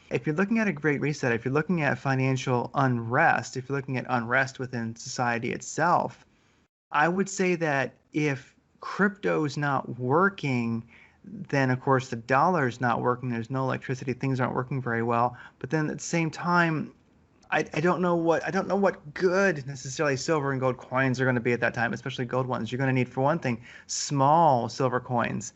If you're looking at a great reset, if you're looking at financial unrest, if you're looking at unrest within society itself, I would say that if crypto is not working, then of course the dollar is not working. There's no electricity. Things aren't working very well. But then at the same time, I don't know what good necessarily silver and gold coins are going to be at that time, especially gold ones. You're going to need, for one thing, small silver coins.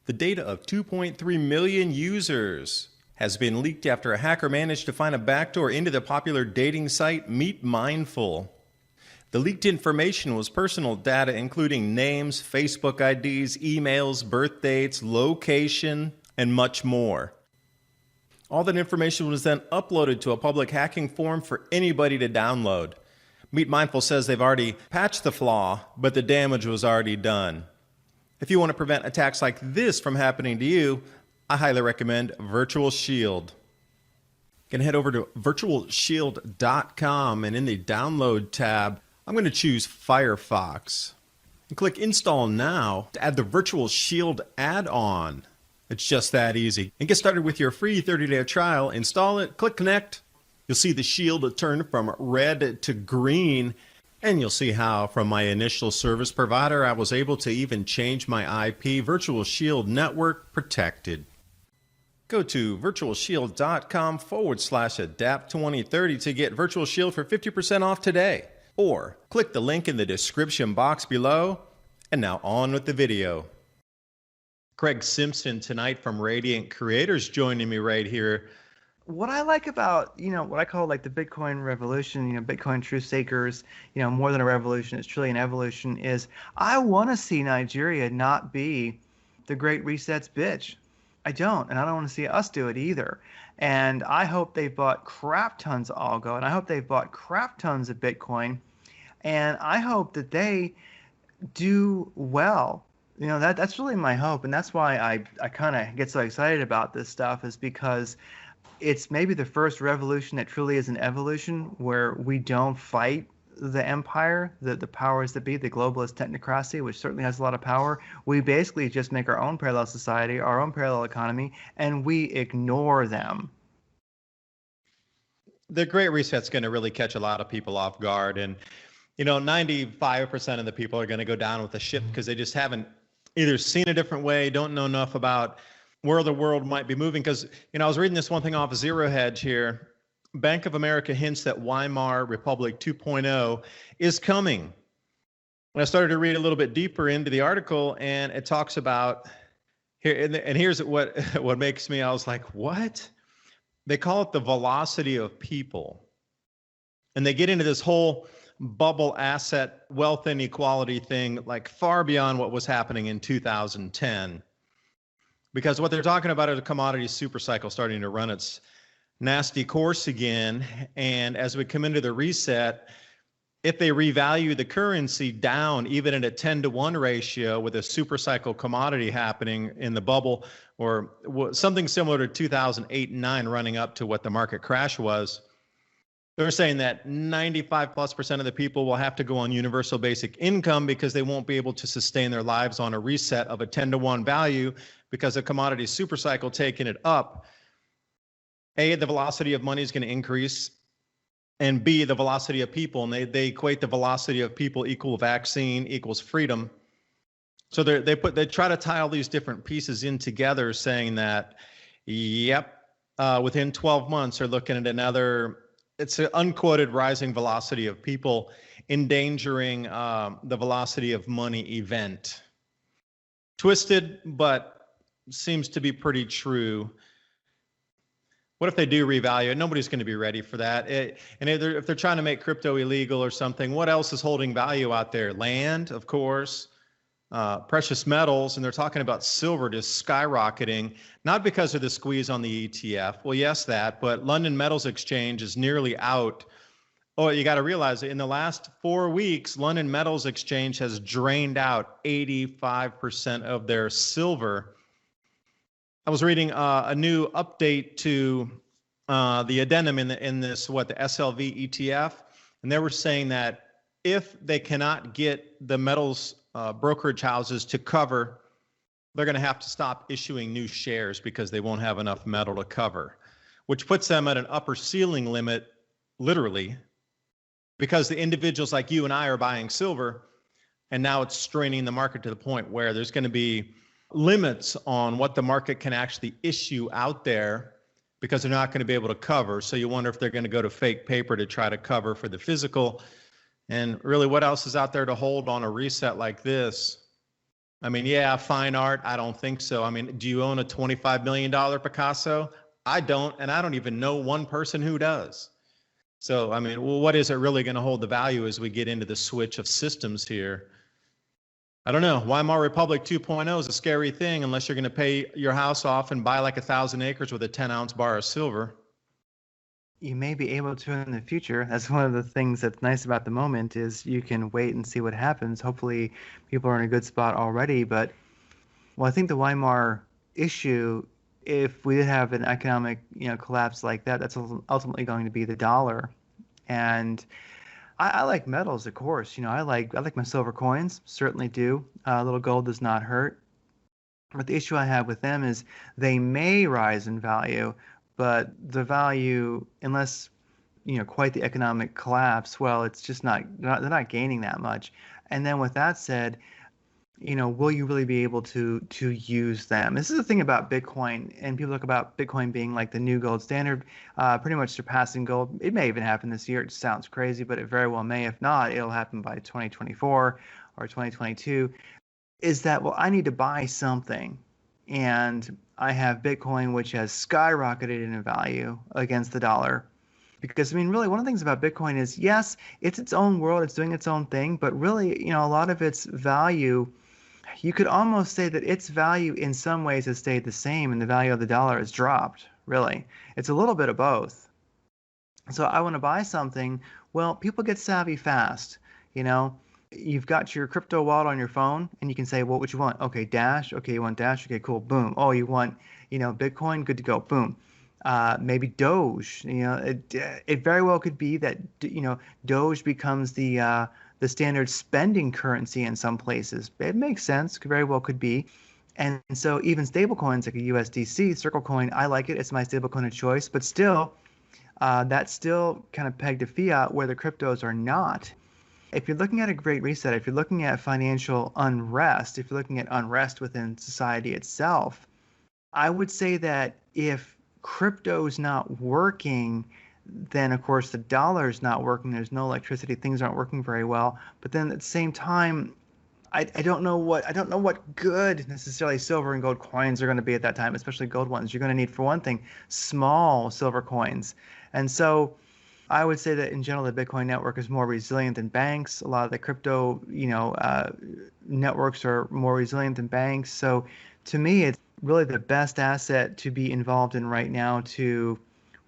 The data of 2.3 million users has been leaked after a hacker managed to find a backdoor into the popular dating site Meet Mindful. The leaked information was personal data including names, Facebook IDs, emails, birth dates, location, and much more. All that information was then uploaded to a public hacking forum for anybody to download. Meet Mindful says they've already patched the flaw, but the damage was already done. If you want to prevent attacks like this from happening to you, I highly recommend Virtual Shield. You can head over to virtualshield.com, and in the download tab, I'm going to choose Firefox and click Install Now to add the Virtual Shield add-on. It's just that easy. And get started with your free 30-day trial. Install it, click Connect. You'll see the shield turn from red to green. And you'll see how from my initial service provider, I was able to even change my IP. Virtual Shield Network protected. Go to virtualshield.com/adapt2030 to get Virtual Shield for 50% off today. Or click the link in the description box below. And now on with the video. Craig Simpson tonight from Radiant Creators joining me right here. What I like about, what I call like the Bitcoin revolution, Bitcoin truth sakers, more than a revolution, it's truly an evolution, is I want to see Nigeria not be the Great Reset's bitch. I don't, and I don't want to see us do it either. And I hope they bought crap tons of algo, and I hope they bought crap tons of Bitcoin, and I hope that they do well. That's really my hope, and that's why I kind of get so excited about this stuff, is because it's maybe the first revolution that truly is an evolution, where we don't fight the empire, the powers that be, the globalist technocracy, which certainly has a lot of power. We basically just make our own parallel society, our own parallel economy, and we ignore them. The Great Reset's going to really catch a lot of people off guard. And, 95% of the people are going to go down with the ship because they just haven't either seen a different way, don't know enough about where the world might be moving. Because, I was reading this one thing off of Zero Hedge here. Bank of America hints that Weimar Republic 2.0 is coming. And I started to read a little bit deeper into the article, and it talks about here, and here's what makes me, I was like, what? They call it the velocity of people. And they get into this whole bubble asset wealth inequality thing, like far beyond what was happening in 2010. Because what they're talking about is a commodity super cycle starting to run its nasty course again. And as we come into the reset, if they revalue the currency down, even at a 10-to-1 ratio with a super cycle commodity happening in the bubble, or something similar to 2008 and 9 running up to what the market crash was, they're saying that 95+% of the people will have to go on universal basic income because they won't be able to sustain their lives on a reset of a 10-to-1 value, because the commodity super cycle taking it up. A, the velocity of money is going to increase, and B, the velocity of people, and they equate the velocity of people equal vaccine equals freedom. So they try to tie all these different pieces in together, saying that, within 12 months they're looking at another, it's an unquoted rising velocity of people endangering the velocity of money event. Twisted, but seems to be pretty true. What if they do revalue it? Nobody's going to be ready for that. And if they're trying to make crypto illegal or something, what else is holding value out there? Land, of course, precious metals, and they're talking about silver just skyrocketing, not because of the squeeze on the ETF. Well, yes, that, but London Metals Exchange is nearly out. Oh, you got to realize that in the last 4 weeks, London Metals Exchange has drained out 85% of their silver. I was reading a new update to the addendum in this, the SLV ETF, and they were saying that if they cannot get the metals brokerage houses to cover, they're going to have to stop issuing new shares because they won't have enough metal to cover, which puts them at an upper ceiling limit, literally, because the individuals like you and I are buying silver, and now it's straining the market to the point where there's going to be limits on what the market can actually issue out there because they're not going to be able to cover. So you wonder if they're going to go to fake paper to try to cover for the physical. And really, what else is out there to hold on a reset like this? I mean, yeah, fine art. I don't think so. I mean, do you own a $25 million Picasso? I don't, and I don't even know one person who does. So, I mean, well, what is it really going to hold the value as we get into the switch of systems here? I don't know. Weimar Republic 2.0 is a scary thing unless you're going to pay your house off and buy like 1,000 acres with a 10-ounce bar of silver. You may be able to in the future. That's one of the things that's nice about the moment is you can wait and see what happens. Hopefully people are in a good spot already. But, well, I think the Weimar issue, if we did have an economic, collapse like that, that's ultimately going to be the dollar. And I like metals, of course. I like my silver coins, certainly do. A little gold does not hurt. But the issue I have with them is they may rise in value, but the value, unless quite the economic collapse, well, it's just they're not gaining that much. And then with that said, will you really be able to use them? This is the thing about Bitcoin, and people talk about Bitcoin being like the new gold standard, pretty much surpassing gold. It may even happen this year. It sounds crazy, but it very well may. If not, it'll happen by 2024 or 2022. Is that, well, I need to buy something, and I have Bitcoin, which has skyrocketed in value against the dollar. Because, I mean, really, one of the things about Bitcoin is, yes, it's its own world, it's doing its own thing, but really, a lot of its value, you could almost say that its value in some ways has stayed the same and the value of the dollar has dropped, really. It's a little bit of both. So I want to buy something. Well, people get savvy fast. You've got your crypto wallet on your phone and you can say, well, what you want? Okay, Dash. Okay, you want Dash? Okay, cool. Boom. Oh, you want, Bitcoin? Good to go. Boom. Maybe Doge. It very well could be that, Doge becomes the standard spending currency in some places. It makes sense. Very well could be. And so even stable coins like a USDC, Circle Coin, I like it. It's my stable coin of choice. But still, that's still kind of pegged to fiat where the cryptos are not. If you're looking at a great reset, if you're looking at financial unrest, if you're looking at unrest within society itself, I would say that if crypto is not working, then of course the dollar is not working. There's no electricity. Things aren't working very well. But then at the same time, I don't know what good necessarily silver and gold coins are going to be at that time, especially gold ones. You're going to need, for one thing, small silver coins. And so I would say that in general, the Bitcoin network is more resilient than banks. A lot of the crypto, networks are more resilient than banks. So to me, it's really the best asset to be involved in right now to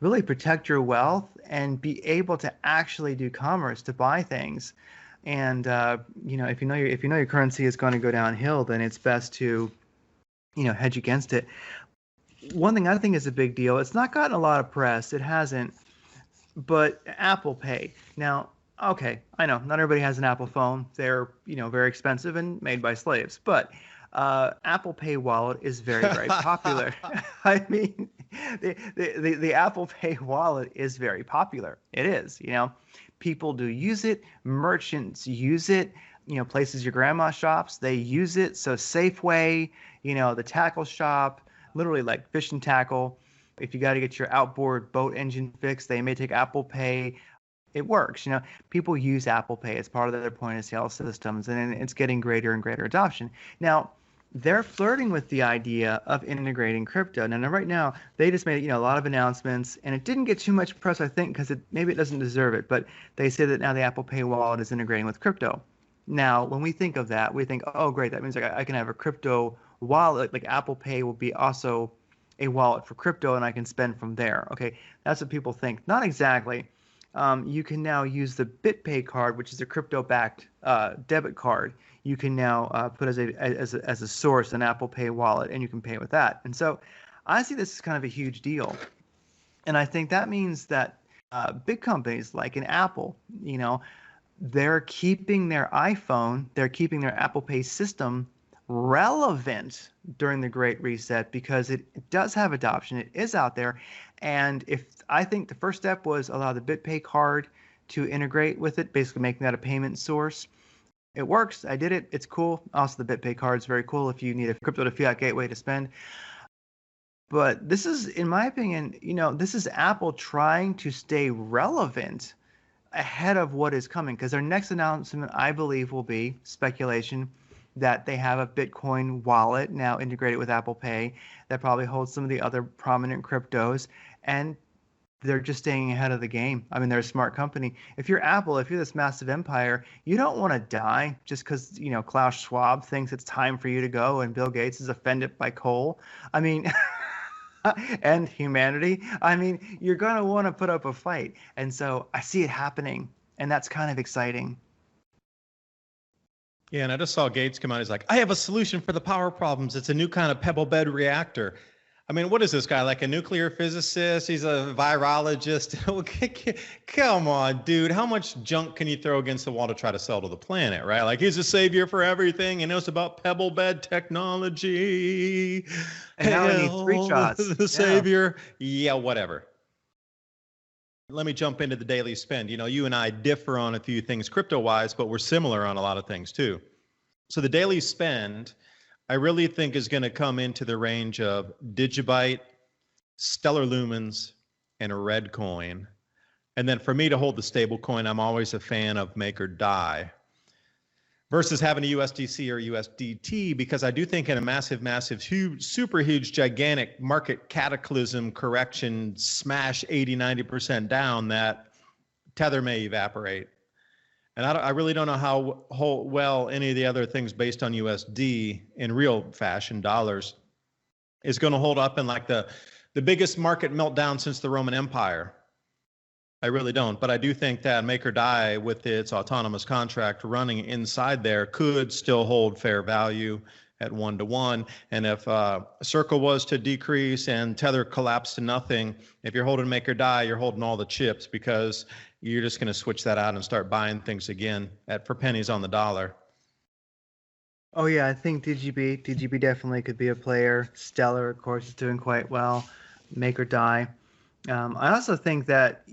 really protect your wealth and be able to actually do commerce, to buy things. And if you know your currency is going to go downhill, then it's best to hedge against it. One thing I think is a big deal. It's not gotten a lot of press. It hasn't. But Apple Pay. Now, okay, I know not everybody has an Apple phone. They're very expensive and made by slaves. But Apple Pay wallet is very, very popular. I mean, the Apple Pay wallet is very popular. It is. People do use it. Merchants use it. Places your grandma shops, they use it. So Safeway, the tackle shop, literally like fish and tackle. If you got to get your outboard boat engine fixed, they may take Apple Pay. It works. People use Apple Pay as part of their point of sale systems, and it's getting greater and greater adoption. Now, they're flirting with the idea of integrating crypto. Now right now, they just made a lot of announcements, and it didn't get too much press, I think, because maybe it doesn't deserve it. But they say that now the Apple Pay wallet is integrating with crypto. Now, when we think of that, we think, oh, great, that means I can have a crypto wallet. Like Apple Pay will be also a wallet for crypto, and I can spend from there. Okay, that's what people think. Not exactly. You can now use the Bitpay card, which is a crypto-backed debit card. You can now put as a source an Apple Pay wallet, and you can pay with that. And so I see this as kind of a huge deal. And I think that means that big companies like an Apple, they're keeping their iPhone, they're keeping their Apple Pay system relevant during the Great Reset because it does have adoption. It is out there. And if I think the first step was allow the Bitpay card to integrate with it, basically making that a payment source. It works. I did it. It's cool. Also, the Bitpay card is very cool if you need a crypto to fiat gateway to spend. But this is, in my opinion, this is Apple trying to stay relevant ahead of what is coming because their next announcement, I believe, will be speculation that they have a Bitcoin wallet now integrated with Apple Pay that probably holds some of the other prominent cryptos, and they're just staying ahead of the game. I mean, they're a smart company. If you're Apple, if you're this massive empire, you don't want to die just because, Klaus Schwab thinks it's time for you to go and Bill Gates is offended by coal. I mean, and humanity. I mean, you're going to want to put up a fight. And so I see it happening, and that's kind of exciting. Yeah, and I just saw Gates come out. He's like, I have a solution for the power problems. It's a new kind of pebble bed reactor. I mean, what is this guy, like a nuclear physicist? He's a virologist. Come on, dude. How much junk can you throw against the wall to try to sell to the planet, right? Like, he's a savior for everything. He knows about pebble bed technology. And now he needs 3 shots. The savior. Yeah, whatever. Let me jump into the daily spend. You and I differ on a few things crypto-wise, but we're similar on a lot of things too. So the daily spend, I really think is going to come into the range of DigiByte, Stellar Lumens, and Redcoin. And then for me to hold the stable coin, I'm always a fan of Maker DAI versus having a USDC or USDT, because I do think in a massive, huge, super huge, gigantic market cataclysm correction, smash 80, 90% down, that Tether may evaporate. And I really don't know how well any of the other things based on USD in real fashion, dollars, is going to hold up in like the biggest market meltdown since the Roman Empire. I really don't. But I do think that Maker DAI, with its autonomous contract running inside there, could still hold fair value at 1-to-1. And if Circle was to decrease and Tether collapsed to nothing, if you're holding Maker DAI, you're holding all the chips, because you're just going to switch that out and start buying things again for pennies on the dollar. Oh yeah, I think DGB definitely could be a player. Stellar, of course, is doing quite well. Maker DAI. I also think that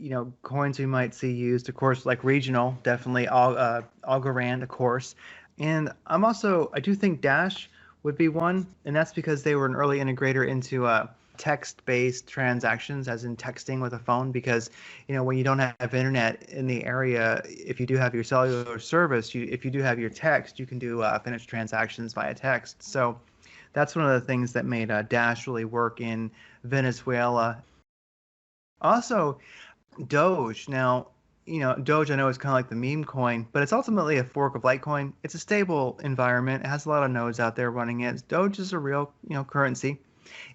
coins we might see used, of course, like regional, definitely Algorand, of course. And I do think Dash would be one, and that's because they were an early integrator into text-based transactions, as in texting with a phone, because when you don't have internet in the area, if you do have your cellular service, if you do have your text, you can do finished transactions via text. So that's one of the things that made Dash really work in Venezuela. Also, Doge. Now, Doge, I know, is kind of like the meme coin, but it's ultimately a fork of Litecoin. It's a stable environment. It has a lot of nodes out there running it. Doge is a real, currency.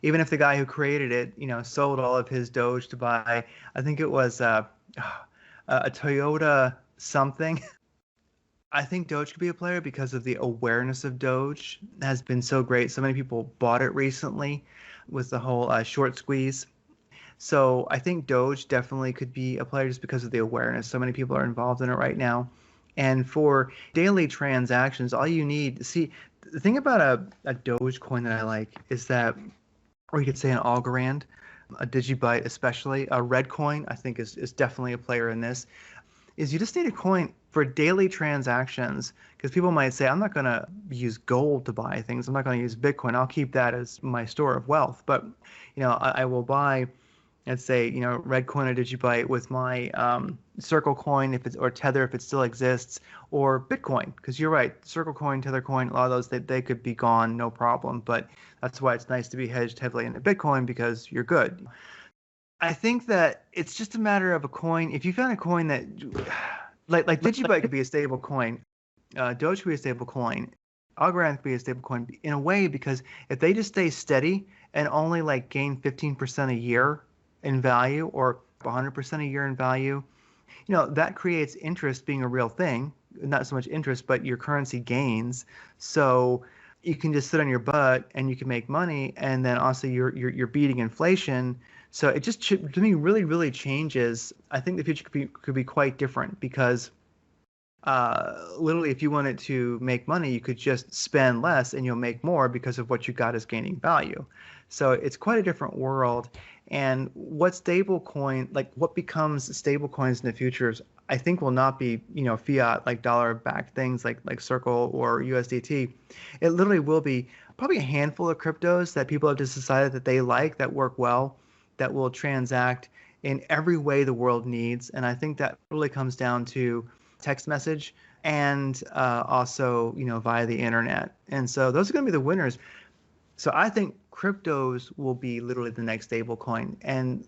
Even if the guy who created it, sold all of his Doge to buy, I think it was a Toyota something. I think Doge could be a player because of the awareness of Doge has been so great. So many people bought it recently with the whole short squeeze. So I think Doge definitely could be a player just because of the awareness. So many people are involved in it right now. And for daily transactions, all you need, see, the thing about a Doge coin that I like is that, or you could say an Algorand, a DigiByte especially, a Redcoin, I think is definitely a player in this, is you just need a coin for daily transactions. Because people might say, I'm not going to use gold to buy things. I'm not going to use Bitcoin. I'll keep that as my store of wealth. But, I will buy, let's say, Redcoin or DigiByte with my Circle coin, or Tether if it still exists, or Bitcoin, because you're right, Circle coin, Tether coin, a lot of those they could be gone, no problem. But that's why it's nice to be hedged heavily into Bitcoin, because you're good. I think that it's just a matter of a coin. If you found a coin that, like DigiByte could be a stable coin, Doge could be a stable coin, Algorand could be a stable coin in a way, because if they just stay steady and only gain 15% a year in value, or 100% a year in value, that creates interest being a real thing. Not so much interest, but your currency gains. So you can just sit on your butt and you can make money, and then also you're beating inflation. So it just, to me, really changes. I think the future could be quite different, because literally, if you wanted to make money, you could just spend less and you'll make more because of what you got is gaining value. So it's quite a different world. And what like what becomes stable coins in the future is, I think, will not be, fiat like dollar backed things like Circle or USDT. It literally will be probably a handful of cryptos that people have just decided that they like, that work well, that will transact in every way the world needs. And I think that really comes down to text message and also, via the internet. And so those are going to be the winners. So I think cryptos will be literally the next stable coin. And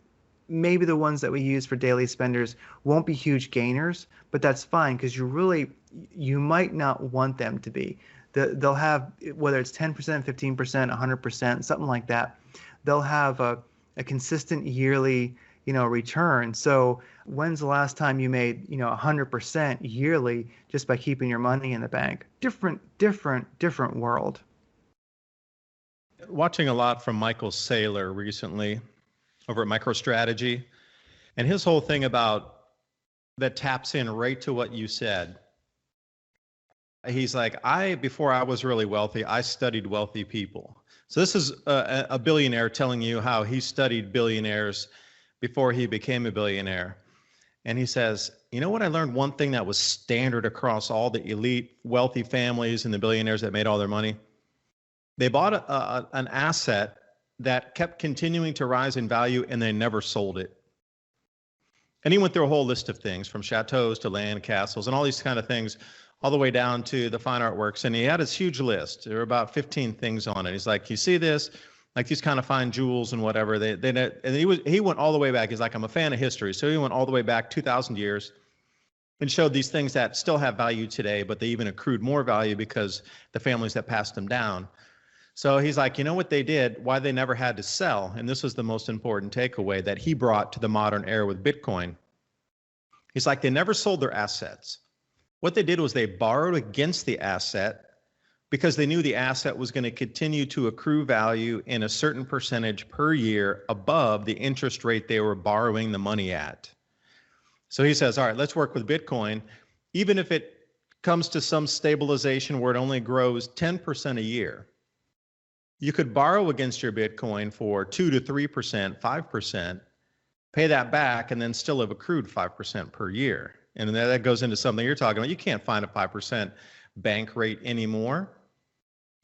maybe the ones that we use for daily spenders won't be huge gainers, but that's fine because you might not want them to be. They'll have, whether it's 10%, 15%, 100%, something like that, they'll have a consistent yearly, return. So when's the last time you made, 100% yearly just by keeping your money in the bank? Different world. Watching a lot from Michael Saylor recently over at MicroStrategy, and his whole thing about that taps in right to what you said. He's like, before I was really wealthy, I studied wealthy people. So this is a billionaire telling you how he studied billionaires before he became a billionaire. And he says, you know what, I learned one thing that was standard across all the elite wealthy families and the billionaires that made all their money. They bought an asset that kept continuing to rise in value and they never sold it. And he went through a whole list of things, from chateaus to land, castles, and all these kind of things, all the way down to the fine artworks. And he had this huge list. There were about 15 things on it. He's like, you see this? Like these kind of fine jewels and whatever. And he went all the way back. He's like, I'm a fan of history. So he went all the way back 2,000 years and showed these things that still have value today, but they even accrued more value because the families that passed them down. So he's like, you know what they did, why they never had to sell? And this was the most important takeaway that he brought to the modern era with Bitcoin. He's like, they never sold their assets. What they did was they borrowed against the asset because they knew the asset was going to continue to accrue value in a certain percentage per year above the interest rate they were borrowing the money at. So he says, all right, let's work with Bitcoin. Even if it comes to some stabilization where it only grows 10% a year, you could borrow against your Bitcoin for 2 to 3%, 5%, pay that back, and then still have accrued 5% per year. And that goes into something you're talking about. You can't find a 5% bank rate anymore.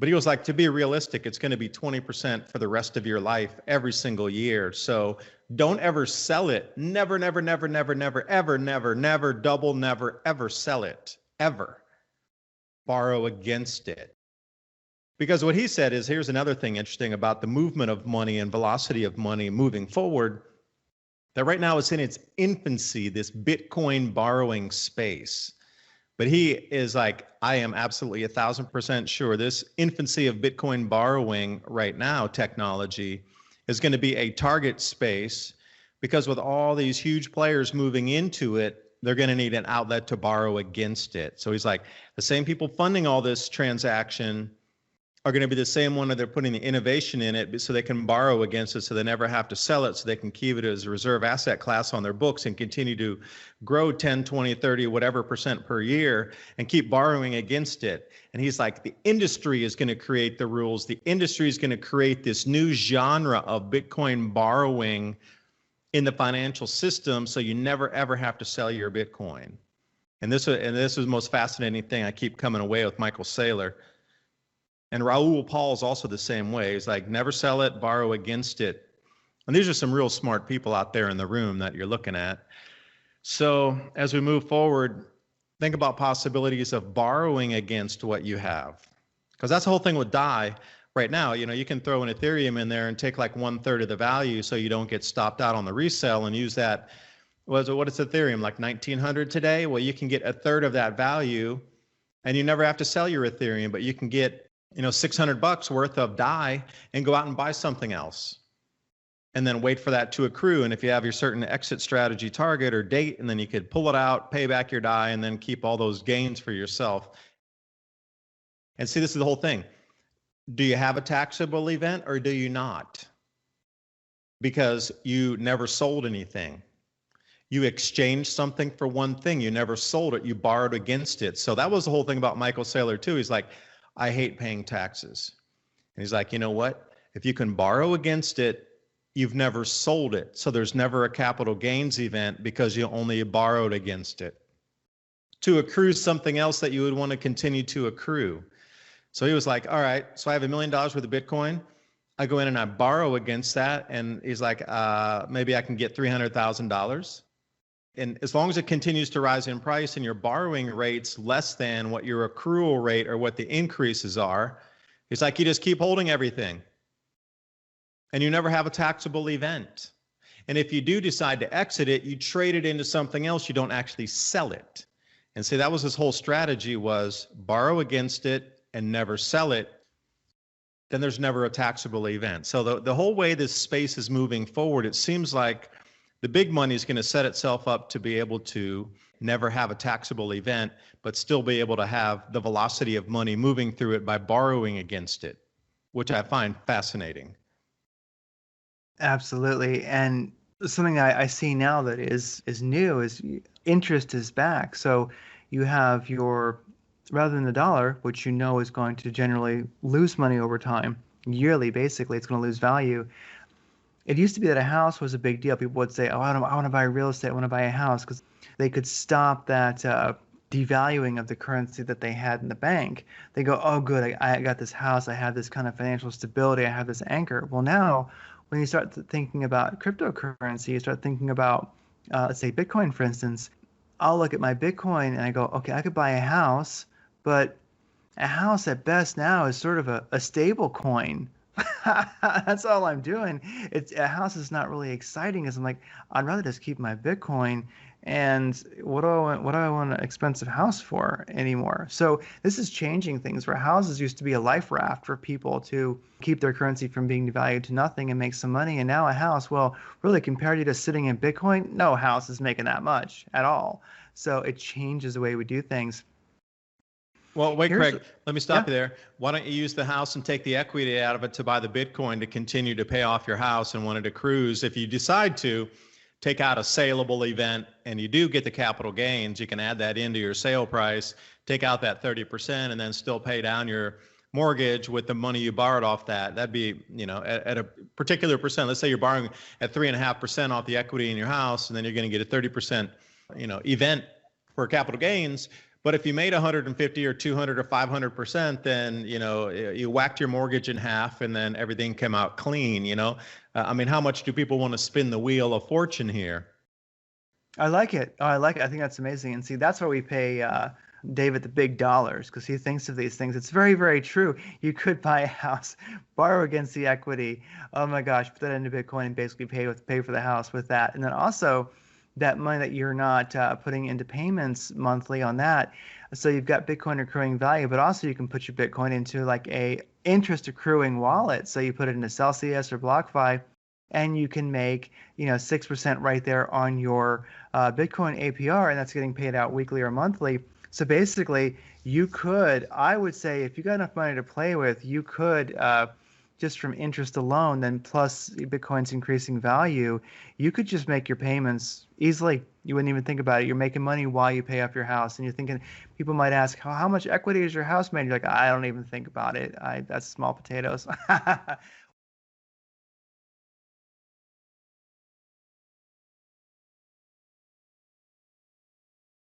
But he was like, to be realistic, it's going to be 20% for the rest of your life every single year. So don't ever sell it. Never, never, never, never, never, ever, never, never, double, never, ever sell it. Ever. Borrow against it. Because what he said is, here's another thing interesting about the movement of money and velocity of money moving forward, that right now it's in its infancy, this Bitcoin borrowing space. But he is like, I am absolutely 1,000% sure this infancy of Bitcoin borrowing right now, technology, is going to be a target space, because with all these huge players moving into it, they're going to need an outlet to borrow against it. So he's like, the same people funding all this transaction are going to be the same one that they're putting the innovation in it so they can borrow against it, so they never have to sell it, so they can keep it as a reserve asset class on their books and continue to grow 10, 20, 30, whatever percent per year and keep borrowing against it. And he's like, the industry is going to create the rules. The industry is going to create this new genre of Bitcoin borrowing in the financial system, so you never, ever have to sell your Bitcoin. And this was the most fascinating thing I keep coming away with Michael Saylor. And Raoul Paul is also the same way. He's like, never sell it, borrow against it. And these are some real smart people out there in the room that you're looking at. So as we move forward, think about possibilities of borrowing against what you have. Because that's the whole thing with DAI right now. You can throw an Ethereum in there and take like 1/3 of the value so you don't get stopped out on the resale, and use that. What is Ethereum, like 1,900 today? Well, you can get 1/3 of that value and you never have to sell your Ethereum, but you can get $600 worth of DAI and go out and buy something else, and then wait for that to accrue. And if you have your certain exit strategy target or date, and then you could pull it out, pay back your DAI, and then keep all those gains for yourself. And see, this is the whole thing. Do you have a taxable event or do you not? Because you never sold anything. You exchanged something for one thing. You never sold it. You borrowed against it. So that was the whole thing about Michael Saylor too. He's like, I hate paying taxes. And he's like, you know what? If you can borrow against it, you've never sold it. So there's never a capital gains event because you only borrowed against it to accrue something else that you would want to continue to accrue. So he was like, all right, so I have $1 million worth of Bitcoin. I go in and I borrow against that. And he's like, maybe I can get $300,000. And as long as it continues to rise in price and your borrowing rate's less than what your accrual rate or what the increases are, it's like you just keep holding everything. And you never have a taxable event. And if you do decide to exit it, you trade it into something else. You don't actually sell it. And see, that was his whole strategy, was borrow against it and never sell it. Then there's never a taxable event. So the whole way this space is moving forward, it seems like the big money is going to set itself up to be able to never have a taxable event, but still be able to have the velocity of money moving through it by borrowing against it, which I find fascinating. Absolutely. And something I see now that is new is interest is back. So you have your, rather than the dollar, which you know is going to generally lose money over time, yearly, basically, it's going to lose value. It used to be that a house was a big deal. People would say, oh, I want to buy real estate. I want to buy a house, because they could stop that devaluing of the currency that they had in the bank. They go, oh, good, I got this house. I have this kind of financial stability. I have this anchor. Well, now when you start thinking about cryptocurrency, you start thinking about, let's say, Bitcoin, for instance. I'll look at my Bitcoin and I go, okay, I could buy a house, but a house at best now is sort of a stable coin. That's all I'm doing. It's a house is not really exciting, because I'm like, I'd rather just keep my Bitcoin. And what do I want an expensive house for anymore? So this is changing things, where houses used to be a life raft for people to keep their currency from being devalued to nothing and make some money. And now a house, well, really, compared to just sitting in Bitcoin, no house is making that much at all. So it changes the way we do things. Well, wait, Craig, let me stop you there. Why don't you use the house and take the equity out of it to buy the Bitcoin to continue to pay off your house, and when it accrues, if you decide to take out a saleable event and you do get the capital gains, you can add that into your sale price, take out that 30%, and then still pay down your mortgage with the money you borrowed off that. That'd be, at a particular percent. Let's say you're borrowing at 3.5% off the equity in your house, and then you're going to get a 30%, event for capital gains. But if you made 150 or 200 or 500%, then, you whacked your mortgage in half and then everything came out clean, I mean, how much do people want to spin the wheel of fortune here? I like it. Oh, I like it. I think that's amazing. And see, that's why we pay David the big dollars, because he thinks of these things. It's very, very true. You could buy a house, borrow against the equity. Oh my gosh, put that into Bitcoin and basically pay for the house with that. And then also, that money that you're not putting into payments monthly on that. So you've got Bitcoin accruing value, but also you can put your Bitcoin into like a interest accruing wallet. So you put it into Celsius or BlockFi, and you can make 6% right there on your Bitcoin APR, and that's getting paid out weekly or monthly. So basically, you could, I would say, if you got enough money to play with, you could just from interest alone, then plus Bitcoin's increasing value, you could just make your payments easily. You wouldn't even think about it. You're making money while you pay off your house. And you're thinking, people might ask, how much equity is your house made? You're like, I don't even think about it. That's small potatoes.